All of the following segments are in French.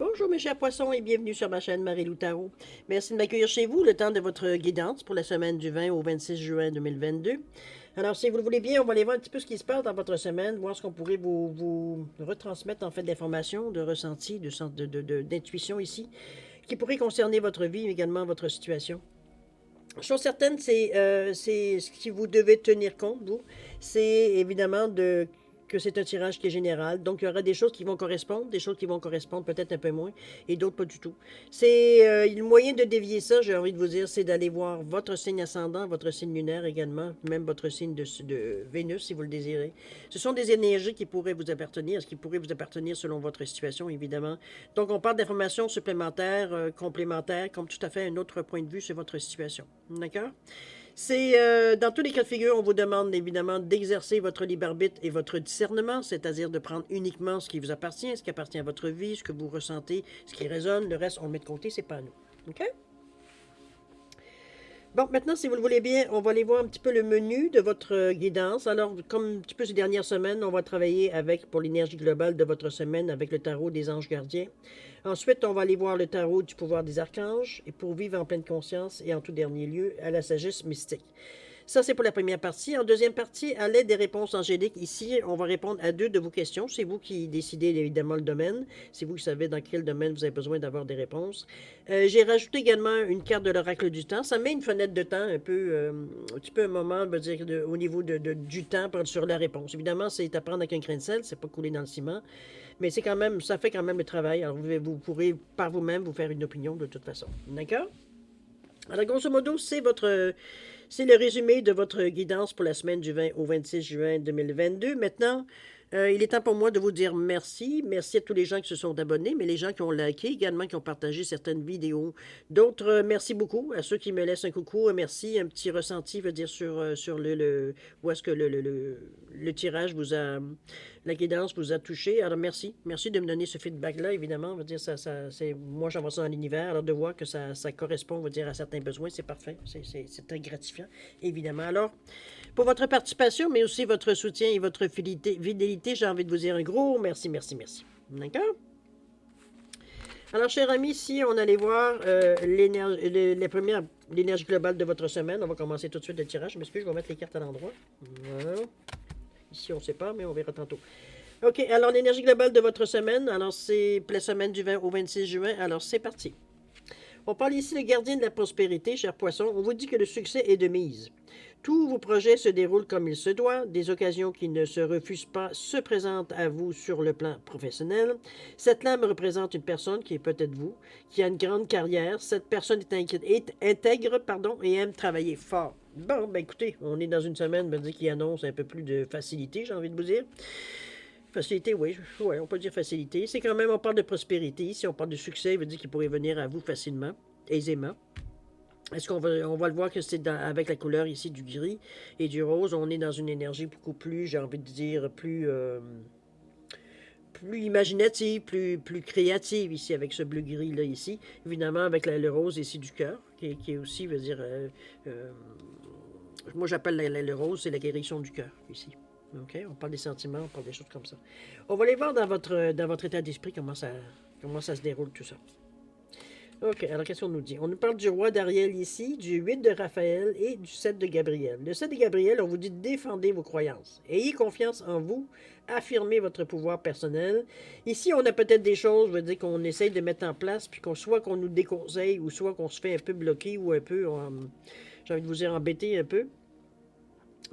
Bonjour mes chers poissons et bienvenue sur ma chaîne Marie-Lou Tarot. Merci de m'accueillir chez vous le temps de votre guidance pour la semaine du 20 au 26 juin 2022. Alors si vous le voulez bien, on va aller voir un petit peu ce qui se passe dans votre semaine, voir ce qu'on pourrait vous retransmettre en fait d'informations, de ressentis, d'intuition ici, qui pourrait concerner votre vie, mais également votre situation. Chose certaine, c'est ce qui vous devez tenir compte, vous, c'est évidemment que c'est un tirage qui est général. Donc, il y aura des choses qui vont correspondre, des choses qui vont correspondre peut-être un peu moins, et d'autres pas du tout. C'est le moyen de dévier ça, j'ai envie de vous dire, c'est d'aller voir votre signe ascendant, votre signe lunaire également, même votre signe de Vénus, si vous le désirez. Ce sont des énergies qui pourraient vous appartenir, ce qui pourrait vous appartenir selon votre situation, évidemment. Donc, on parle d'informations supplémentaires, complémentaires, comme tout à fait un autre point de vue sur votre situation. D'accord? C'est dans tous les cas de figure, on vous demande évidemment d'exercer votre libre arbitre et votre discernement, c'est-à-dire de prendre uniquement ce qui vous appartient, ce qui appartient à votre vie, ce que vous ressentez, ce qui résonne. Le reste, on le met de côté, c'est pas à nous. OK? Bon, maintenant, si vous le voulez bien, on va aller voir un petit peu le menu de votre guidance. Alors, comme un petit peu ces dernières semaines, on va travailler avec, pour l'énergie globale de votre semaine, avec le tarot des anges gardiens. Ensuite, on va aller voir le tarot du pouvoir des archanges, et pour vivre en pleine conscience, et en tout dernier lieu, à la sagesse mystique. Ça, c'est pour la première partie. En deuxième partie, à l'aide des réponses angéliques, ici, on va répondre à 2 de vos questions. C'est vous qui décidez évidemment le domaine. C'est vous qui savez dans quel domaine vous avez besoin d'avoir des réponses. J'ai rajouté également une carte de l'oracle du temps. Ça met une fenêtre de temps un petit peu un moment, je veux dire, au niveau du temps sur la réponse. Évidemment, c'est à prendre avec un grain de sel, c'est pas couler dans le ciment. Mais c'est quand même, ça fait quand même le travail. Alors, vous pourrez par vous-même vous faire une opinion de toute façon. D'accord? Alors, grosso modo, c'est le résumé de votre guidance pour la semaine du 20 au 26 juin 2022. Maintenant, il est temps pour moi de vous dire merci. Merci à tous les gens qui se sont abonnés, mais les gens qui ont liké également, qui ont partagé certaines vidéos. D'autres, merci beaucoup. À ceux qui me laissent un coucou, merci. Un petit ressenti, veut dire, sur où est-ce que le tirage vous a, la guidance vous a touché. Alors, merci. Merci de me donner ce feedback-là, évidemment. Veut dire, moi, j'envoie ça dans l'univers. Alors, de voir que ça correspond, veut dire, à certains besoins, c'est parfait. C'est très gratifiant, évidemment. Alors, pour votre participation, mais aussi votre soutien et votre fidélité, j'ai envie de vous dire un gros merci, merci, merci. D'accord? Alors, chers amis, si on allait voir l'énergie globale de votre semaine, on va commencer tout de suite le tirage. Je m'excuse, je vais mettre les cartes à l'endroit. Voilà. Ici, on ne sait pas, mais on verra tantôt. OK, alors l'énergie globale de votre semaine, alors c'est la semaine du 20 au 26 juin, alors c'est parti. On parle ici le gardien de la prospérité, cher poisson. On vous dit que le succès est de mise. Tous vos projets se déroulent comme il se doit. Des occasions qui ne se refusent pas se présentent à vous sur le plan professionnel. Cette lame représente une personne qui est peut-être vous, qui a une grande carrière. Cette personne est intègre et aime travailler fort. Bon, ben écoutez, on est dans une semaine qui annonce un peu plus de facilité, j'ai envie de vous dire. Facilité, oui, on peut dire facilité. C'est quand même, on parle de prospérité. Si on parle de succès, il veut dire qu'il pourrait venir à vous facilement, aisément. Est-ce qu'on va le voir que c'est avec la couleur ici du gris et du rose, on est dans une énergie beaucoup plus, j'ai envie de dire, plus imaginative, plus créative ici avec ce bleu-gris là ici. Évidemment avec le rose ici du cœur, qui est aussi, veut dire, moi j'appelle le rose, c'est la guérison du cœur ici. OK? On parle des sentiments, on parle des choses comme ça. On va aller voir dans votre état d'esprit comment ça se déroule tout ça. OK, alors qu'est-ce qu'on nous dit? On nous parle du roi d'Ariel ici, du 8 de Raphaël et du 7 de Gabriel. Le 7 de Gabriel, on vous dit défendez vos croyances. Ayez confiance en vous, affirmez votre pouvoir personnel. Ici, on a peut-être des choses, je veux dire, qu'on essaye de mettre en place, puis soit qu'on nous déconseille, ou soit qu'on se fait un peu bloquer, ou un peu, j'ai envie de vous dire, embêter un peu.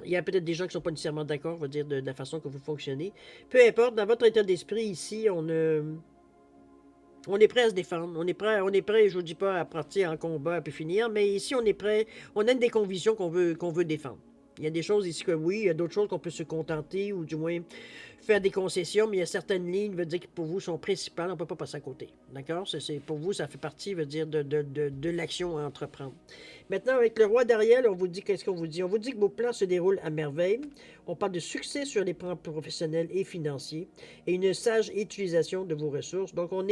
Il y a peut-être des gens qui ne sont pas nécessairement d'accord, on va dire, de la façon que vous fonctionnez. Peu importe, dans votre état d'esprit ici, on est prêt à se défendre. On est prêt, je ne vous dis pas à partir en combat et finir, mais ici, on est prêt. On a des convictions qu'on veut défendre. Il y a des choses ici que oui, il y a d'autres choses qu'on peut se contenter ou du moins faire des concessions, mais il y a certaines lignes, veut dire, qui pour vous sont principales, on ne peut pas passer à côté. D'accord? Pour vous, ça fait partie, veut dire, de l'action à entreprendre. Maintenant, avec le roi d'Ariel, on vous dit, qu'est-ce qu'on vous dit? On vous dit que vos plans se déroulent à merveille. On parle de succès sur les plans professionnels et financiers et une sage utilisation de vos ressources. Donc, on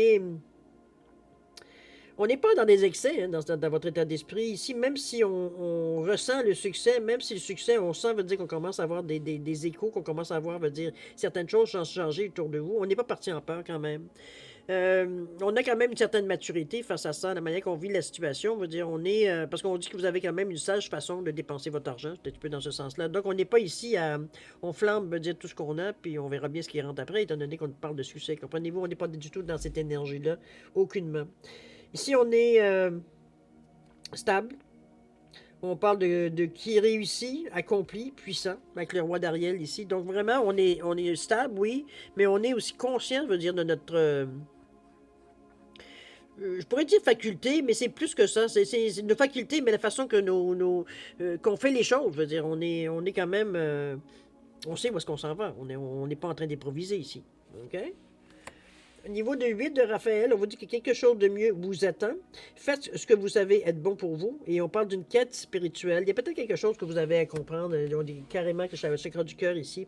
n'est pas dans des excès dans votre état d'esprit. Ici, même si on ressent le succès, même si le succès, on sent, veut dire qu'on commence à avoir des échos, qu'on commence à avoir, veut dire, certaines choses changer autour de vous. On n'est pas parti en peur quand même. On a quand même une certaine maturité face à ça, la manière qu'on vit la situation. On veut dire, on est. Parce qu'on dit que vous avez quand même une sage façon de dépenser votre argent, c'est un petit peu dans ce sens-là. Donc, on n'est pas ici à. On flambe, veut dire tout ce qu'on a, puis on verra bien ce qui rentre après, étant donné qu'on parle de succès. Comprenez-vous, on n'est pas du tout dans cette énergie-là, aucunement. Ici, on est stable. On parle de qui réussit, accompli, puissant, avec le roi d'Ariel ici. Donc, vraiment, on est stable, oui, mais on est aussi conscient, veut dire, de notre. Je pourrais dire faculté, mais c'est plus que ça. C'est une faculté, mais la façon que qu'on fait les choses. Je veux dire, on est quand même. On sait où est-ce qu'on s'en va. On n'est pas en train d'improviser ici. OK? Au niveau de 8 de Raphaël, on vous dit que quelque chose de mieux vous attend. Faites ce que vous savez être bon pour vous. Et on parle d'une quête spirituelle. Il y a peut-être quelque chose que vous avez à comprendre. On dit carrément que je le chakra du cœur ici.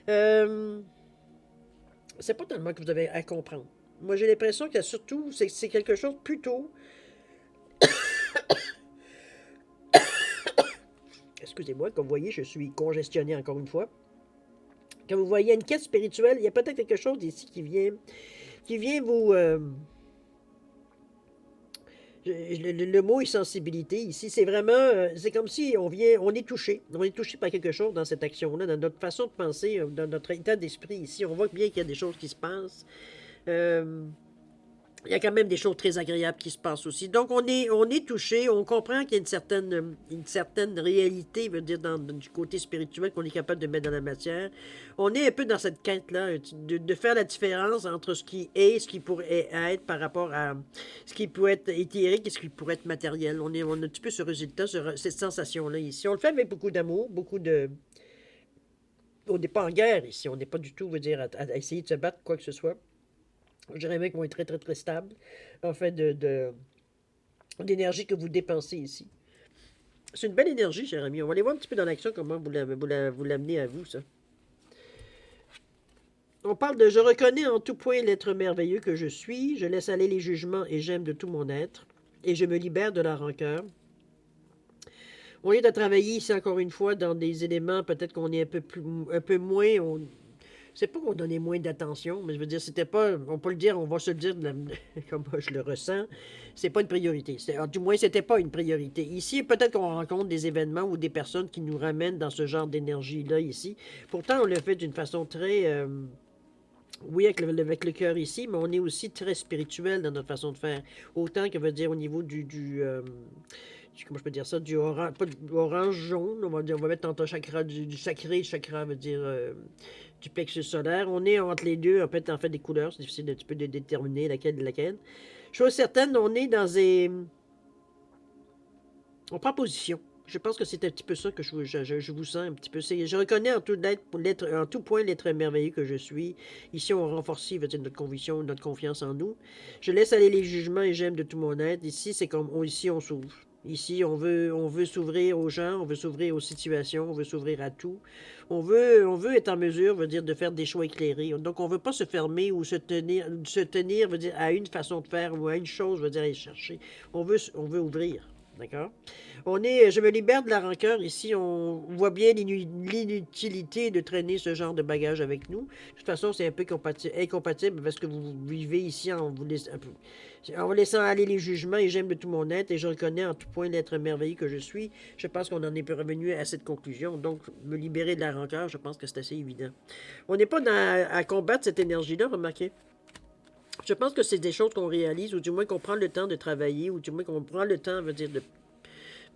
C'est pas tellement que vous avez à comprendre. Moi, j'ai l'impression qu'il y a surtout, c'est quelque chose plutôt. Excusez-moi, comme vous voyez, je suis congestionné encore une fois. Quand vous voyez une quête spirituelle, il y a peut-être quelque chose ici qui vient vous. Le mot est sensibilité ici, c'est vraiment, c'est comme si on est touché par quelque chose dans cette action-là, dans notre façon de penser, dans notre état d'esprit ici. On voit bien qu'il y a des choses qui se passent. Il y a quand même des choses très agréables qui se passent aussi. Donc, on est touché, on comprend qu'il y a une certaine réalité, veut dire, du côté spirituel qu'on est capable de mettre dans la matière. On est un peu dans cette quête-là, de faire la différence entre ce qui est, ce qui pourrait être par rapport à ce qui pourrait être éthérique et ce qui pourrait être matériel. On a un petit peu ce résultat, cette sensation-là ici. On le fait avec beaucoup d'amour, beaucoup de... On n'est pas en guerre ici, on n'est pas du tout, veut dire, à essayer de se battre, quoi que ce soit. Je dirais même qu'on est très, très, très stable, en fait, d'énergie que vous dépensez ici. C'est une belle énergie, cher ami. On va aller voir un petit peu dans l'action comment vous l'amenez à vous, ça. On parle de « Je reconnais en tout point l'être merveilleux que je suis, je laisse aller les jugements et j'aime de tout mon être, et je me libère de la rancœur. » Au lieu de travailler ici, encore une fois, dans des éléments, peut-être qu'on est un peu moins... C'est pas qu'on donnait moins d'attention, mais je veux dire, c'était pas, on peut le dire, on va se le dire comme moi je le ressens, c'est pas une priorité. Du moins, c'était pas une priorité. Ici, peut-être qu'on rencontre des événements ou des personnes qui nous ramènent dans ce genre d'énergie-là ici. Pourtant, on le fait d'une façon très... oui, avec le cœur ici, mais on est aussi très spirituel dans notre façon de faire. Autant que veut dire au niveau comment je peux dire ça, du orange, pas du orange jaune, on va mettre entre chakra, du sacré, chakra veut dire du plexus solaire. On est entre les deux, en fait des couleurs, c'est difficile un petit peu de déterminer laquelle est laquelle. Chose certaine, on est dans on prend position. Je pense que c'est un petit peu ça que je vous sens un petit peu. Je reconnais en tout point l'être merveilleux que je suis. Ici, on renforce veut dire, notre conviction, notre confiance en nous. Je laisse aller les jugements et j'aime de tout mon être. Ici, c'est comme ici, on s'ouvre. Ici, on veut s'ouvrir aux gens, on veut s'ouvrir aux situations, on veut s'ouvrir à tout. On veut être en mesure, veut dire, de faire des choix éclairés. Donc, on ne veut pas se fermer ou se tenir, veut dire, à une façon de faire ou à une chose, veut dire, aller chercher. On veut ouvrir. D'accord? Je me libère de la rancœur. Ici, on voit bien l'inutilité de traîner ce genre de bagage avec nous. De toute façon, c'est un peu incompatible parce que vous vivez ici en vous laissant aller les jugements et j'aime de tout mon être et je reconnais en tout point l'être merveilleux que je suis. Je pense qu'on en est revenu à cette conclusion. Donc, me libérer de la rancœur, je pense que c'est assez évident. On n'est pas à combattre cette énergie-là, remarquez. Je pense que c'est des choses qu'on réalise, ou du moins qu'on prend le temps de travailler, ou du moins qu'on prend le temps, veut dire, de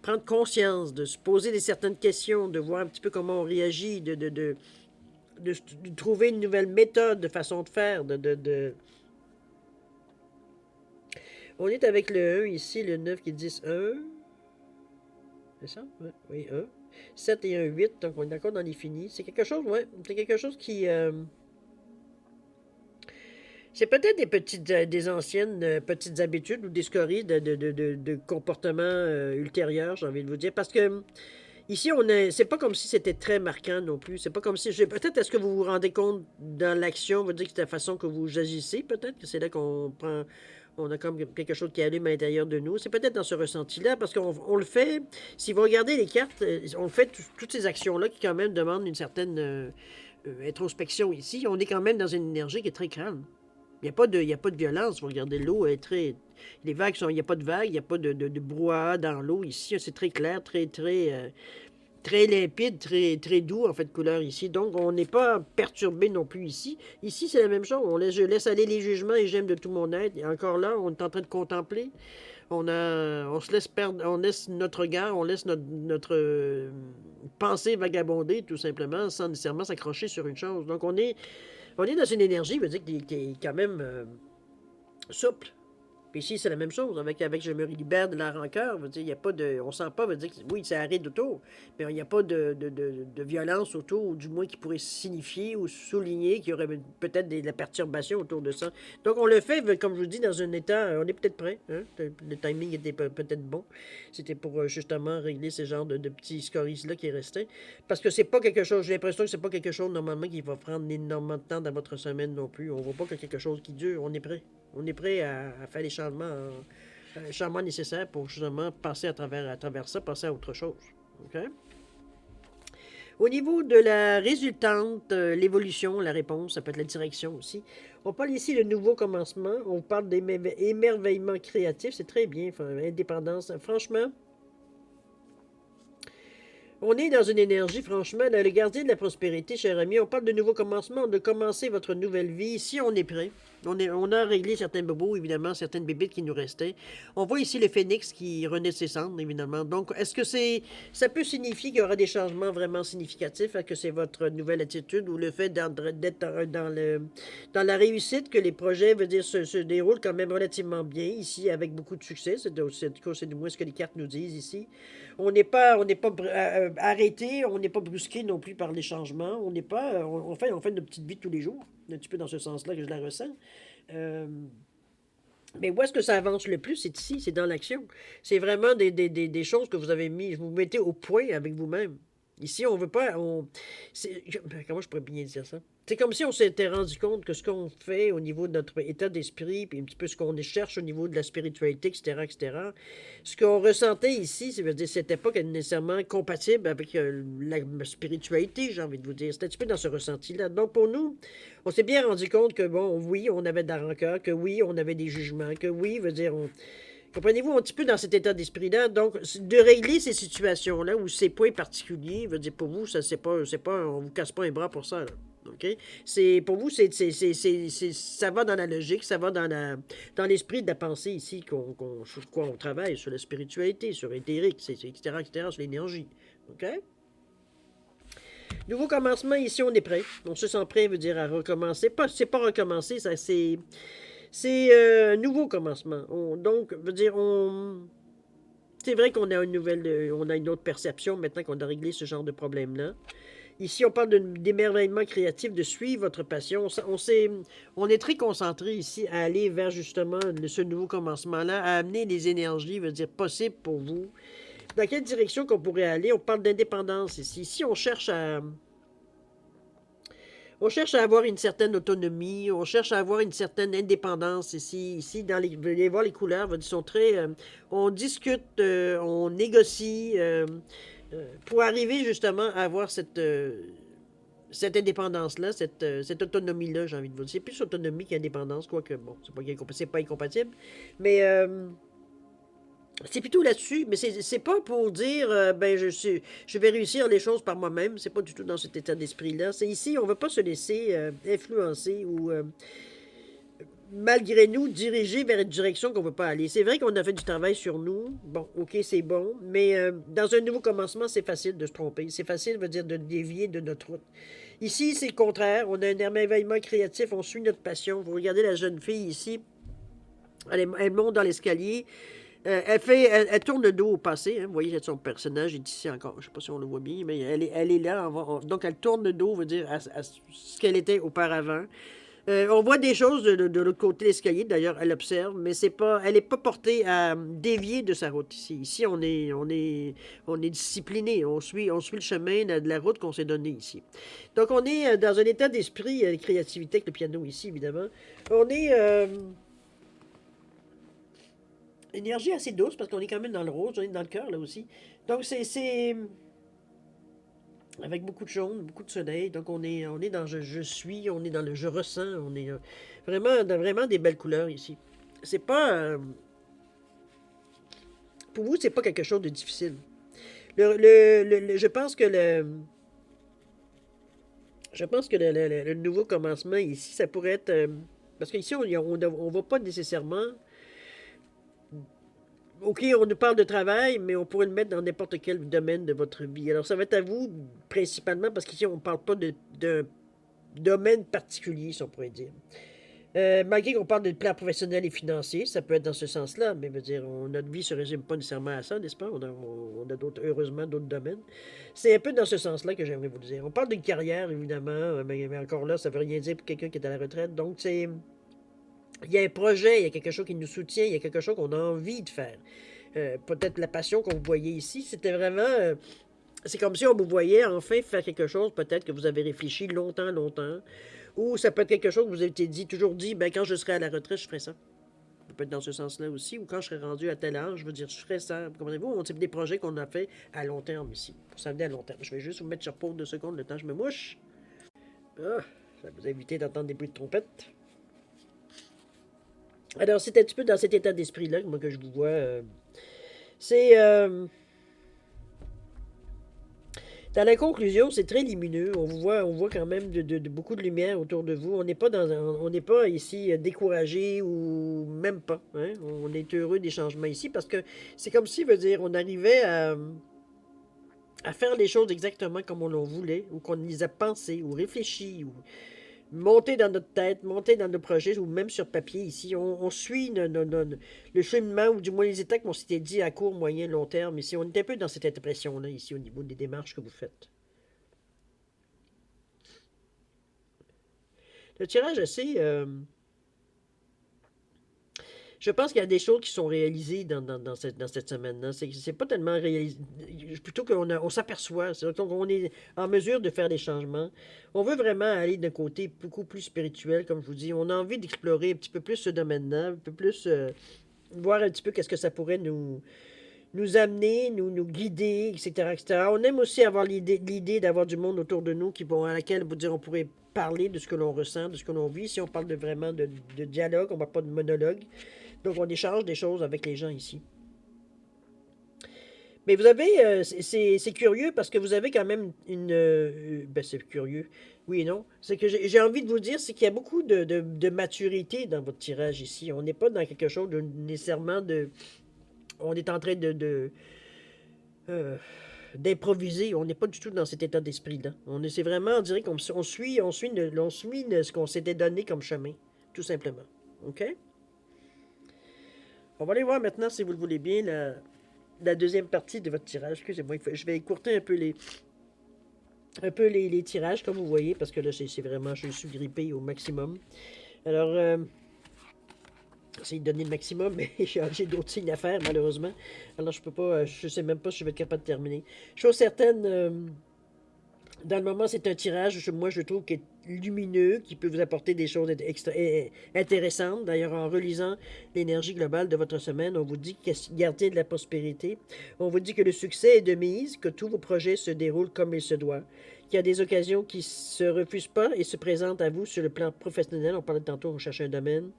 prendre conscience, de se poser certaines questions, de voir un petit peu comment on réagit, de trouver une nouvelle méthode, de façon de faire, On est avec le 1 ici, le 9 qui dit 1. C'est ça? Oui, 1. 7 et 1, 8, donc on est encore dans l'infini. C'est quelque chose, ouais, c'est quelque chose qui... C'est peut-être des anciennes petites habitudes ou des scories de comportements ultérieurs, j'ai envie de vous dire. Parce que ici, c'est pas comme si c'était très marquant non plus. C'est pas comme si. Peut-être est-ce que vous vous rendez compte dans l'action, on va dire que c'est la façon que vous agissez, peut-être que c'est là qu'on prend. On a comme quelque chose qui allume à l'intérieur de nous. C'est peut-être dans ce ressenti-là, parce qu'on le fait. Si vous regardez les cartes, on fait toutes ces actions-là qui, quand même, demandent une certaine introspection ici. On est quand même dans une énergie qui est très calme. Il y a pas de violence. Vous regardez, l'eau est très... Les vagues sont... Il n'y a pas de vagues, il n'y a pas de brouhaha dans l'eau. Ici, c'est très clair, très limpide, très doux, en fait, couleur ici. Donc, on n'est pas perturbé non plus ici. Ici, c'est la même chose. Je laisse aller les jugements et j'aime de tout mon être. Et encore là, on est en train de contempler. On se laisse perdre, on laisse notre regard, on laisse notre pensée vagabonder, tout simplement, sans nécessairement s'accrocher sur une chose. Donc, on est dans une énergie, je veux dire, qui est quand même souple. Puis ici, c'est la même chose. Avec je me libère de la rancœur. Veut dire, il y a pas de. On sent pas, veut dire que oui, ça arrête autour. Mais il n'y a pas de violence autour, ou du moins qui pourrait signifier ou souligner qu'il y aurait peut-être de la perturbation autour de ça. Donc on le fait, comme je vous dis, dans un état. On est peut-être prêt. Hein? Le timing était peut-être bon. C'était pour justement régler ce genre de petits scories-là qui restaient. Parce que c'est pas quelque chose. J'ai l'impression que c'est pas quelque chose normalement qui va prendre énormément de temps dans votre semaine non plus. On voit pas que quelque chose qui dure. On est prêt. On est prêt à faire les changements nécessaires pour justement passer à travers ça, passer à autre chose. OK? Au niveau de la résultante, l'évolution, la réponse, ça peut être la direction aussi. On parle ici de nouveau commencement. On parle d'émerveillement créatif. C'est très bien, indépendance. Franchement, on est dans une énergie, franchement, le gardien de la prospérité, cher ami. On parle de nouveau commencement, de commencer votre nouvelle vie. Si on est prêt, on a réglé certains bobos, évidemment, certaines bébites qui nous restaient. On voit ici le phénix qui renaît de ses cendres, évidemment. Donc, est-ce que ça peut signifier qu'il y aura des changements vraiment significatifs, que c'est votre nouvelle attitude ou le fait d'être dans la réussite, que les projets, veut dire, se déroulent quand même relativement bien ici, avec beaucoup de succès. C'est du moins ce que les cartes nous disent ici. On n'est pas arrêté, on n'est pas brusqué non plus par les changements. On n'est pas, on fait notre petite vie tous les jours. Un petit peu dans ce sens-là que je la ressens. Euh, mais où est-ce que ça avance le plus? C'est ici, c'est dans l'action. C'est vraiment des choses que vous avez mis, vous mettez au point avec vous-même. Ici, on veut pas. Comment je pourrais bien dire ça? C'est comme si on s'était rendu compte que ce qu'on fait au niveau de notre état d'esprit, puis un petit peu ce qu'on cherche au niveau de la spiritualité, etc., etc., ce qu'on ressentait ici, c'était pas nécessairement compatible avec la spiritualité, j'ai envie de vous dire. C'était un petit peu dans ce ressenti-là. Donc, pour nous, on s'est bien rendu compte que, bon, oui, on avait de la rancœur, que oui, on avait des jugements, que oui, veut dire, comprenez-vous, un petit peu dans cet état d'esprit-là. Donc, de régler ces situations-là ou ces points particuliers, veut dire, pour vous, ça, c'est pas, on vous casse pas un bras pour ça, là. OK? Pour vous, ça va dans la logique, ça va dans l'esprit de la pensée ici, sur quoi on travaille, sur la spiritualité, sur l'éthérique, etc., sur l'énergie. OK? Nouveau commencement, ici, on est prêt. On se sent prêt, veut dire, à recommencer. C'est pas recommencer, ça, c'est un nouveau commencement. Donc, veut dire, c'est vrai qu'on a on a une autre perception maintenant qu'on a réglé ce genre de problème-là. Ici, on parle d'émerveillement créatif, de suivre votre passion. On est très concentré ici à aller vers justement ce nouveau commencement-là, à amener les énergies, veut dire, possibles pour vous. Dans quelle direction qu'on pourrait aller? On parle d'indépendance ici. Ici, on cherche à avoir une certaine autonomie, on cherche à avoir une certaine indépendance ici vous allez voir les couleurs, ils sont très, on discute, on négocie pour arriver justement à avoir cette indépendance-là, cette autonomie-là, j'ai envie de vous dire. C'est plus autonomie qu'indépendance, quoique, bon, c'est pas incompatible, mais c'est plutôt là-dessus, mais c'est pas pour dire ben je vais réussir les choses par moi-même, c'est pas du tout dans cet état d'esprit-là. C'est ici, on veut pas se laisser influencer ou malgré nous diriger vers une direction qu'on veut pas aller. C'est vrai qu'on a fait du travail sur nous, bon, ok, c'est bon, mais dans un nouveau commencement, c'est facile de se tromper. C'est facile, veut dire, de dévier de notre route. Ici, c'est le contraire. On a un émerveillement créatif, on suit notre passion. Vous regardez la jeune fille ici, elle monte dans l'escalier. Elle tourne le dos au passé. Hein. Vous voyez, son personnage est ici encore. Je ne sais pas si on le voit bien, mais elle est là. Donc, elle tourne le dos, veut dire, à ce qu'elle était auparavant. On voit des choses de l'autre côté de l'escalier. D'ailleurs, elle observe, mais elle n'est pas portée à dévier de sa route ici. Ici, on est discipliné. On suit le chemin de la route qu'on s'est donné ici. Donc, on est dans un état d'esprit de créativité avec le piano ici, évidemment. On est... énergie assez douce parce qu'on est quand même dans le rose, on est dans le cœur là aussi. Donc avec beaucoup de jaune, beaucoup de soleil. Donc, on est dans je suis, on est dans le je ressens, on est vraiment, dans vraiment des belles couleurs ici. C'est pas, pour vous, c'est pas quelque chose de difficile. Je pense que le nouveau commencement ici, ça pourrait être, parce qu'ici, on va pas nécessairement. OK, on nous parle de travail, mais on pourrait le mettre dans n'importe quel domaine de votre vie. Alors, ça va être à vous, principalement, parce qu'ici, on ne parle pas d'un domaine particulier, si on pourrait dire. Malgré qu'on parle de plan professionnel et financier, ça peut être dans ce sens-là, mais veut dire, notre vie ne se résume pas nécessairement à ça, n'est-ce pas? On a heureusement d'autres domaines. C'est un peu dans ce sens-là que j'aimerais vous le dire. On parle d'une carrière, évidemment, mais encore là, ça ne veut rien dire pour quelqu'un qui est à la retraite. Donc, il y a un projet, il y a quelque chose qui nous soutient, il y a quelque chose qu'on a envie de faire. Peut-être la passion qu'on vous voyez ici, c'était vraiment... c'est comme si on vous voyait enfin faire quelque chose, peut-être que vous avez réfléchi longtemps, longtemps. Ou ça peut être quelque chose que vous avez toujours dit, ben quand je serai à la retraite, je ferai ça. Ça peut être dans ce sens-là aussi. Ou quand je serai rendu à tel âge, je veux dire, je ferai ça. Comprenez-vous? C'est des projets qu'on a fait à long terme ici. Pour s'amener à long terme. Je vais juste vous mettre sur pause 2 secondes, le temps que je me mouche. Ah, ça vous a évité d'entendre des bruits de trompette. Alors, c'est un petit peu dans cet état d'esprit-là, moi, que je vous vois. C'est... Dans la conclusion, c'est très lumineux. On voit quand même de beaucoup de lumière autour de vous. On n'est pas ici découragé ou même pas. Hein. On est heureux des changements ici parce que c'est comme si, veut dire, on arrivait à faire les choses exactement comme on l'en voulait, ou qu'on les a pensées, ou réfléchies, ou monter dans notre tête, monter dans nos projets, ou même sur papier ici. On suit le cheminement, ou du moins les étapes qu'on s'était dit à court, moyen, long terme. Ici, on est un peu dans cette impression-là, ici, au niveau des démarches que vous faites. Le tirage assez... je pense qu'il y a des choses qui sont réalisées dans cette semaine-là. C'est pas tellement réalisé. Plutôt on s'aperçoit. On est en mesure de faire des changements. On veut vraiment aller d'un côté beaucoup plus spirituel, comme je vous dis. On a envie d'explorer un petit peu plus ce domaine-là, un peu plus voir un petit peu qu'est-ce que ça pourrait nous amener, nous guider, etc., etc. On aime aussi avoir l'idée d'avoir du monde autour de nous à laquelle vous dire, on pourrait parler de ce que l'on ressent, de ce que l'on vit. Si on parle vraiment de dialogue, on ne parle pas de monologue. Donc, on échange des choses avec les gens ici. Mais vous avez, c'est curieux parce que vous avez quand même ben c'est curieux, oui et non. C'est que j'ai envie de vous dire, c'est qu'il y a beaucoup de maturité dans votre tirage ici. On n'est pas dans quelque chose de nécessairement de... On est en train euh, d'improviser. On n'est pas du tout dans cet état d'esprit-là. C'est vraiment, on dirait qu'on suit ce qu'on s'était donné comme chemin, tout simplement. OK? On va aller voir maintenant, si vous le voulez bien, la deuxième partie de votre tirage. Excusez-moi, je vais écourter un peu les tirages, comme vous voyez, parce que là, c'est vraiment, je suis grippé au maximum. Alors, c'est de donner le maximum, mais j'ai d'autres signes à faire, malheureusement. Alors, je peux pas, je sais même pas si je vais être capable de terminer. Chose certaine, dans le moment, c'est un tirage, moi, je trouve, qui est lumineux, qui peut vous apporter des choses intéressantes. D'ailleurs, en relisant l'énergie globale de votre semaine, on vous dit que gardez de la prospérité. On vous dit que le succès est de mise, que tous vos projets se déroulent comme il se doit, qu'il y a des occasions qui ne se refusent pas et se présentent à vous sur le plan professionnel. On parlait tantôt, on cherche un domaine.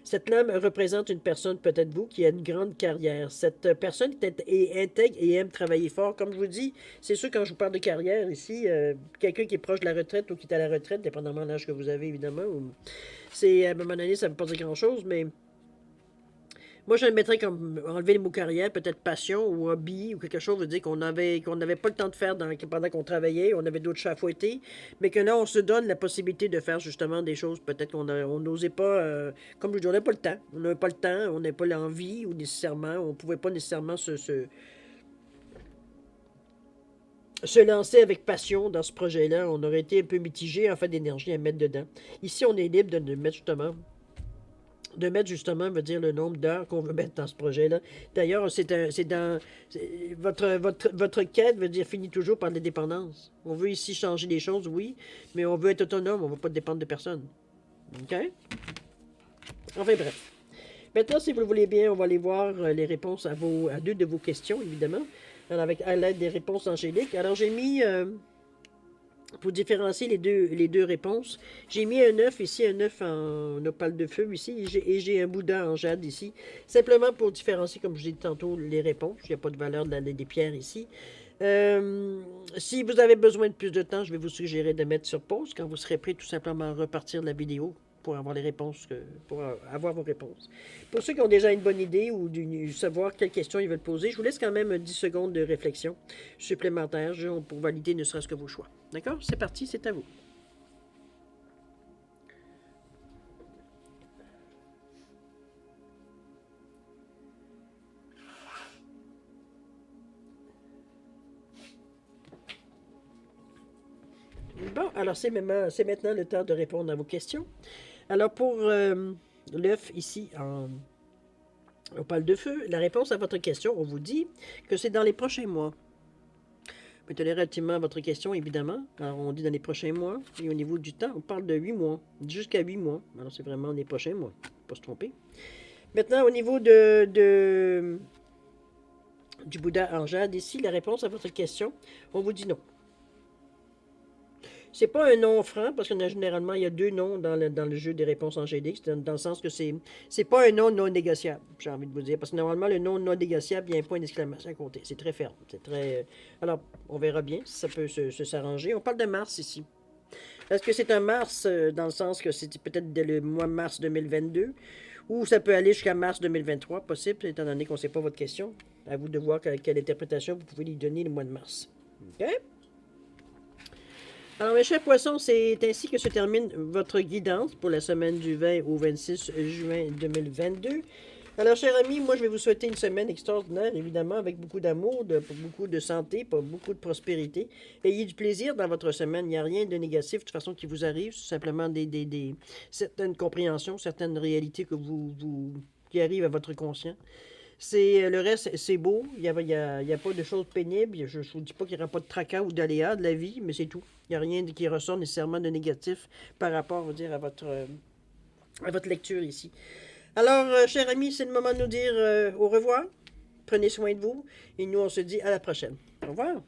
Cette lame représente une personne, peut-être vous, qui a une grande carrière. Cette personne est intègre et aime travailler fort. Comme je vous dis, c'est sûr, quand je vous parle de carrière ici, quelqu'un qui est proche de la retraite ou qui est à la retraite, dépendamment de l'âge que vous avez, évidemment, c'est à un moment donné, ça ne veut pas dire grand-chose, mais moi, je le mettrais comme enlever le mot carrière, peut-être passion ou hobby ou quelque chose, veut dire qu'on n'avait pas le temps de faire pendant qu'on travaillait, on avait d'autres chats à fouetter, mais que là, on se donne la possibilité de faire justement des choses peut-être on n'osait pas, comme je dis, on n'a pas le temps. On n'avait pas le temps, on n'a pas l'envie ou nécessairement, on ne pouvait pas nécessairement se lancer avec passion dans ce projet-là. On aurait été un peu mitigé en fait d'énergie à mettre dedans. Ici, on est libre de mettre justement, veut dire le nombre d'heures qu'on veut mettre dans ce projet-là. D'ailleurs, votre quête veut dire finit toujours par l'indépendance. On veut ici changer les choses, oui, mais on veut être autonome, on ne veut pas dépendre de personne. OK? Enfin bref. Maintenant, si vous le voulez bien, on va aller voir les réponses à 2 de vos questions, évidemment, à l'aide des réponses angéliques. Alors, j'ai mis pour différencier les deux réponses. J'ai mis un œuf ici, un œuf en opale de feu ici, et j'ai un Bouddha en jade ici. Simplement pour différencier, comme je l'ai dit tantôt, les réponses. Il n'y a pas de valeur des pierres ici. Si vous avez besoin de plus de temps, je vais vous suggérer de mettre sur pause quand vous serez prêt tout simplement à repartir de la vidéo pour avoir les réponses, pour avoir vos réponses. Pour ceux qui ont déjà une bonne idée ou savoir quelles questions ils veulent poser, je vous laisse quand même 10 secondes de réflexion supplémentaire pour valider ne serait-ce que vos choix. D'accord? C'est parti, c'est à vous. Bon, alors c'est maintenant le temps de répondre à vos questions. Alors pour l'œuf ici en opale de feu, la réponse à votre question, on vous dit que c'est dans les prochains mois. Vous tenez relativement à votre question, évidemment. Alors, on dit dans les prochains mois. Et au niveau du temps, on parle de 8 mois. Jusqu'à 8 mois. Alors, c'est vraiment les prochains mois. Pas se tromper. Maintenant, au niveau du Bouddha en jade, ici, la réponse à votre question, on vous dit non. C'est pas un nom franc, parce que généralement, il y a deux noms dans le jeu des réponses angéliques, dans le sens que c'est pas un nom non négociable, j'ai envie de vous dire. Parce que normalement, le nom non négociable, il y a un point d'exclamation à côté. C'est très ferme. C'est très. Alors, on verra bien si ça peut s'arranger. On parle de Mars ici. Est-ce que c'est un Mars dans le sens que c'est peut-être dès le mois mars 2022, ou ça peut aller jusqu'à mars 2023, possible, étant donné qu'on ne sait pas votre question. À vous de voir quelle interprétation vous pouvez lui donner le mois de mars. OK? Alors, mes chers poissons, c'est ainsi que se termine votre guidance pour la semaine du 20 au 26 juin 2022. Alors, chers amis, moi, je vais vous souhaiter une semaine extraordinaire, évidemment, avec beaucoup d'amour, beaucoup de santé, beaucoup de prospérité. Ayez du plaisir dans votre semaine. Il n'y a rien de négatif, de toute façon, qui vous arrive. C'est simplement certaines compréhensions, certaines réalités qui arrivent à votre conscient. Le reste, c'est beau. Il n'y a pas de choses pénibles. Je ne vous dis pas qu'il n'y aura pas de tracas ou d'aléas de la vie, mais c'est tout. Il n'y a rien qui ressort nécessairement de négatif par rapport, on va dire, à votre lecture ici. Alors, chers amis, c'est le moment de nous dire au revoir. Prenez soin de vous. Et nous, on se dit à la prochaine. Au revoir.